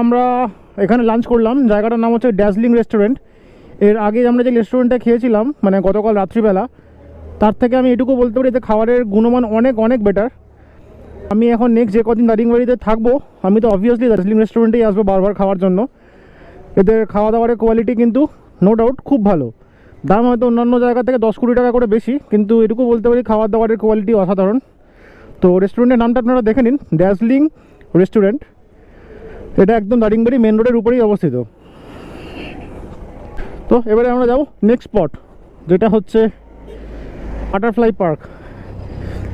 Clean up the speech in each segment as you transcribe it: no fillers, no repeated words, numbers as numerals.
আমরা এখানে লাঞ্চ করলাম। জায়গাটার নাম হচ্ছে ড্যাজলিং রেস্টুরেন্ট। এর আগে আমরা যে রেস্টুরেন্টটা খেয়েছিলাম মানে গতকাল রাত্রিবেলা, তার থেকে আমি এটুকু বলতে পারি যে খাবারের গুণমান অনেক অনেক বেটার। আমি এখন নেক্সট যে কদিন দারিংবাড়িতে থাকবো আমি তো অবভিয়াসলি দার্জিলিং রেস্টুরেন্টেই আসবো বারবার খাওয়ার জন্য। এদের খাওয়া দাওয়ারের কোয়ালিটি কিন্তু নো ডাউট খুব ভালো। দাম হয়তো অন্যান্য জায়গা থেকে 10-20 টাকা করে বেশি, কিন্তু এটুকু বলতে পারি খাওয়ার দাওয়ারের কোয়ালিটি অসাধারণ। তো রেস্টুরেন্টের নামটা আপনারা দেখে নিন, ড্যাজলিং রেস্টুরেন্ট। এটা একদম দারিংবাড়ি মেন রোডের উপরেই অবস্থিত। তো এবারে আমরা যাব নেক্সট স্পট, যেটা হচ্ছে বাটারফ্লাই পার্ক।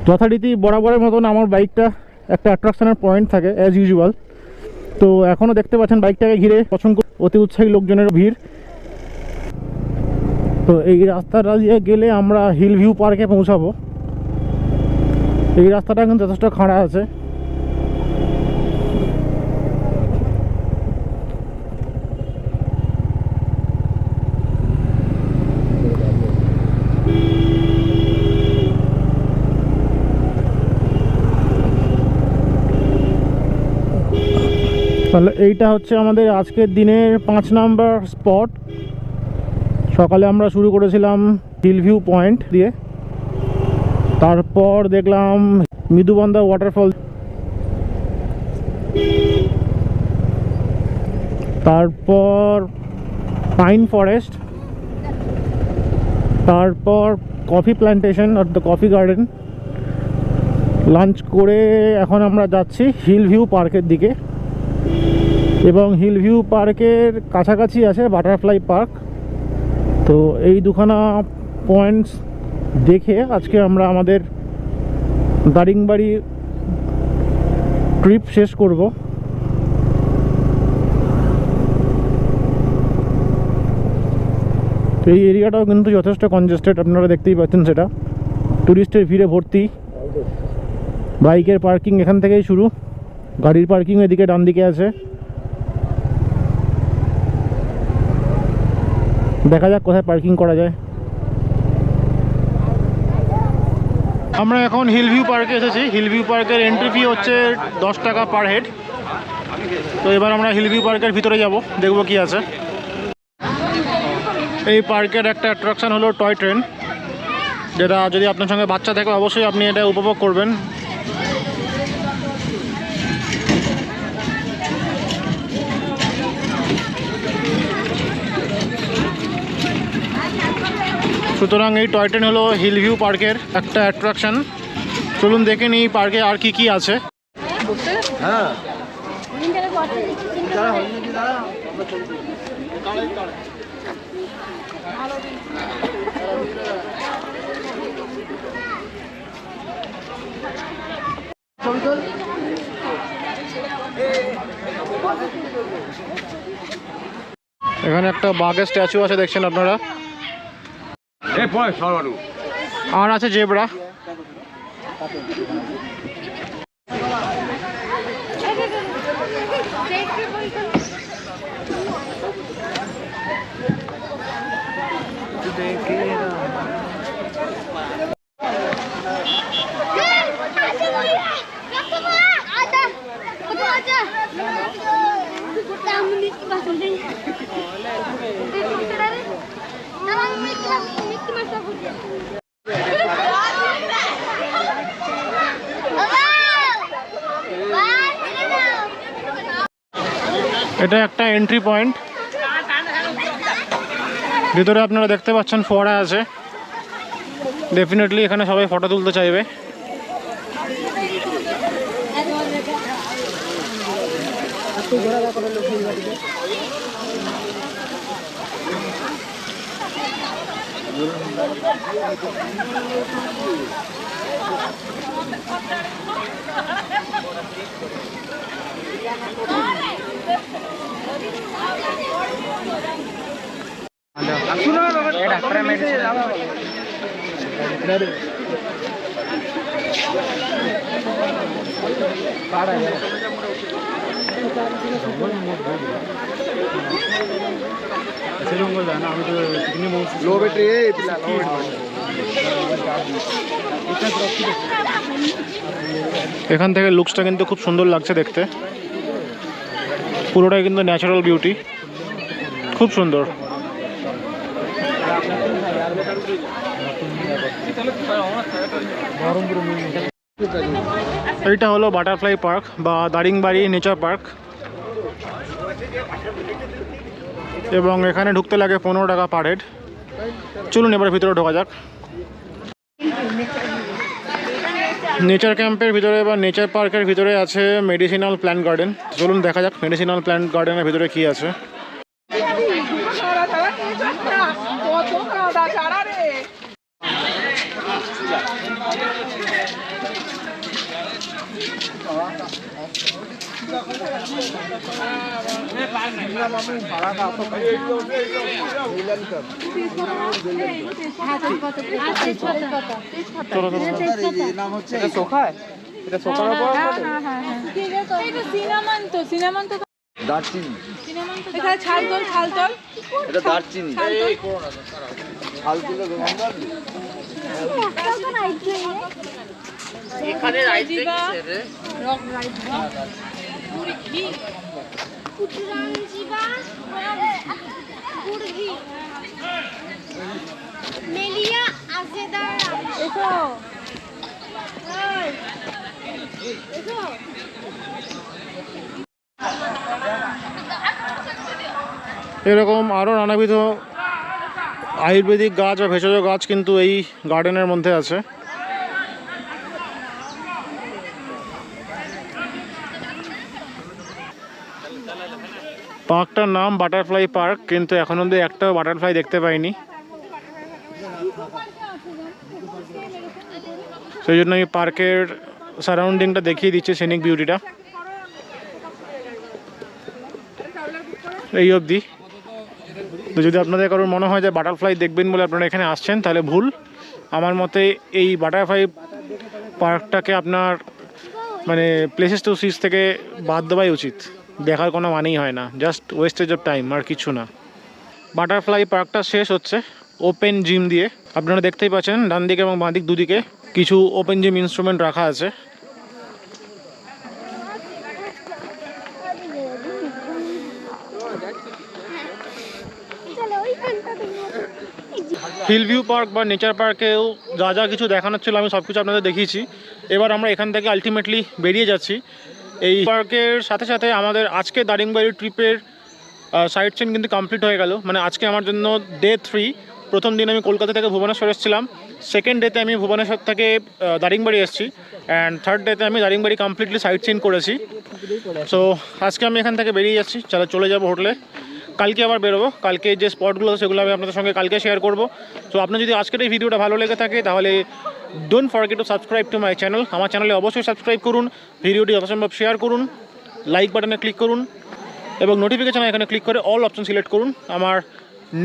যথারীতি বরাবরের মতন আমার বাইকটা একটা অ্যাট্রাকশনের পয়েন্ট থাকে অ্যাজ ইউজুয়াল। তো এখনও দেখতে পাচ্ছেন বাইকটাকে ঘিরে অসংখ্য অতি উৎসাহী লোকজনের ভিড়। তো এই রাস্তাটা দিয়ে গেলে আমরা হিল ভিউ পার্কে পৌঁছাবো। এই রাস্তাটা কিন্তু যথেষ্ট খাড়া আছে। তাহলে এইটা হচ্ছে আমাদের আজকের দিনের 5 নাম্বার স্পট। সকালে আমরা শুরু করেছিলাম হিল ভিউ পয়েন্ট দিয়ে, তারপর দেখলাম মৃদুবন্ধা ওয়াটারফল, তারপর পাইন ফরেস্ট, তারপর coffee plantation are the coffee garden. Lunch করে এখন আমরা যাচ্ছি হিল ভিউ পার্কের দিকে, এবং হিল ভিউ পার্কের কাছাকাছি আছে বাটারফ্লাই পার্ক। তো এই দুখানা পয়েন্টস দেখে আজকে আমরা আমাদের দারিংবাড়ি ট্রিপ শেষ করব। তো এই এরিয়াটাও কিন্তু যথেষ্ট কনজেস্টেড, আপনারা দেখতেই পাচ্ছেন। সেটা টুরিস্টের ভিড়ে ভর্তি। বাইকের পার্কিং এখান থেকেই শুরু, গাড়ির পার্কিং এদিকে ডান দিকে আছে। দেখা যাক কোথায় পার্কিং করা যায়। আমরা এখন হিল ভিউ পার্কে এসেছি। হিল ভিউ পার্কের এন্ট্রি ফি হচ্ছে 10 টাকা পার হেড। তো এবার আমরা হিল ভিউ পার্কের ভিতরে যাব, দেখব কি আছে। এই পার্কের একটা অ্যাট্রাকশন হলো টয় ট্রেন, যেটা যদি আপনার সঙ্গে বাচ্চা থাকে অবশ্যই আপনি এটা উপভোগ করবেন। সুতরাং এই টয় ট্রেন হলো হিল ভিউ পার্কের একটা অ্যাট্রাকশন। চলুন দেখে নিই পার্কে আর কি কি আছে। এখানে একটা বাঘের স্ট্যাচু আছে, দেখছেন আপনারা। আর আছে জেব্রা। এটা একটা এন্ট্রি পয়েন্ট। ভিতরে আপনারা দেখতে পাচ্ছেন ফোয়ারা আছে। ডেফিনেটলি এখানে সবাই ফটো তুলতে চাইবে। এখান থেকে লুকসটা কিন্তু খুব সুন্দর লাগছে দেখতে। পুরোটাই কিন্তু ন্যাচারাল বিউটি, খুব সুন্দর। এইটা হলো বাটারফ্লাই পার্ক বা দারিংবাড়ি নেচার পার্ক, এবং এখানে ঢুকতে লাগে 15 টাকা পার হেড। চলুন এবার ভিতরে ঢোকা যাক। নেচার ক্যাম্পের ভিতরে বা নেচার পার্কের ভিতরে আছে মেডিসিনাল প্ল্যান্ট গার্ডেন। চলুন দেখা যাক মেডিসিনাল প্ল্যান্ট গার্ডেনের ভিতরে কি আছে। এরকম আরও নানাবিধ আয়ুর্বেদিক গাছ বা ভেষজ গাছ কিন্তু এই গার্ডেনের মধ্যে আছে। পার্কটার নাম বাটারফ্লাই পার্ক, কিন্তু এখন অবধি একটাও বাটারফ্লাই দেখতে পাইনি, সেই জন্য আমি পার্কের সারাউন্ডিংটা দেখিয়ে দিচ্ছি, সিনিক বিউটিটা এই অবধি। তো যদি আপনাদের কারোর মনে হয় যে বাটারফ্লাই দেখবেন বলে আপনারা এখানে আসছেন, তাহলে ভুল। আমার মতে এই বাটারফ্লাই পার্কটাকে আপনার মানে প্লেসেস টু সিজ থেকে বাদ দেওয়াই উচিত, দেখার কোনো মানেই হয় না, জাস্ট ওয়েস্টেজ অফ টাইম আর কিছু না। বাটারফ্লাই পার্কটা শেষ হচ্ছে ওপেন জিম দিয়ে। আপনারা দেখতেই পাচ্ছেন ডান দিকে এবং বাঁ দিক দুদিকে কিছু ওপেন জিম ইনস্ট্রুমেন্ট রাখা আছে। হিল ভিউ পার্ক বা নেচার পার্কেও যা যা কিছু দেখানোর ছিল আমি সব কিছু আপনাদের দেখিয়েছি। এবার আমরা এখান থেকে আলটিমেটলি বেরিয়ে যাচ্ছি। এই পার্কের সাথে সাথে আমাদের আজকে দারিংবাড়ি ট্রিপের সাইট সিন কিন্তু কমপ্লিট হয়ে গেল। মানে আজকে আমার জন্য ডে 3। প্রথম দিন আমি কলকাতা থেকে ভুবনেশ্বর এসেছিলাম, সেকেন্ড ডেতে আমি ভুবনেশ্বর থেকে দারিংবাড়ি এসেছি, অ্যান্ড থার্ড ডেতে আমি দারিংবাড়ি কমপ্লিটলি সাইট সিন করেছি। সো আজকে আমি এখান থেকে বেরিয়ে যাচ্ছি, চলে যাবো হোটেলে। কালকে আবার বেরোবো, কালকে যে স্পটগুলো সেগুলো আমি আপনাদের সঙ্গে কালকে শেয়ার করবো। সো আপনার যদি আজকের এই ভিডিওটা ভালো লেগে থাকে তাহলে don't forget to subscribe to my channel. আমার চ্যানেলে অবশ্যই সাবস্ক্রাইব করুন, ভিডিওটি যথাসম্ভব শেয়ার করুন, লাইক বাটনে ক্লিক করুন এবং নোটিফিকেশান এখানে ক্লিক করে অল অপশন সিলেক্ট করুন আমার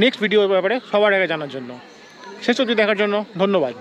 নেক্সট ভিডিওর ব্যাপারে সবার আগে জানার জন্য। শেষ অবধি দেখার জন্য ধন্যবাদ।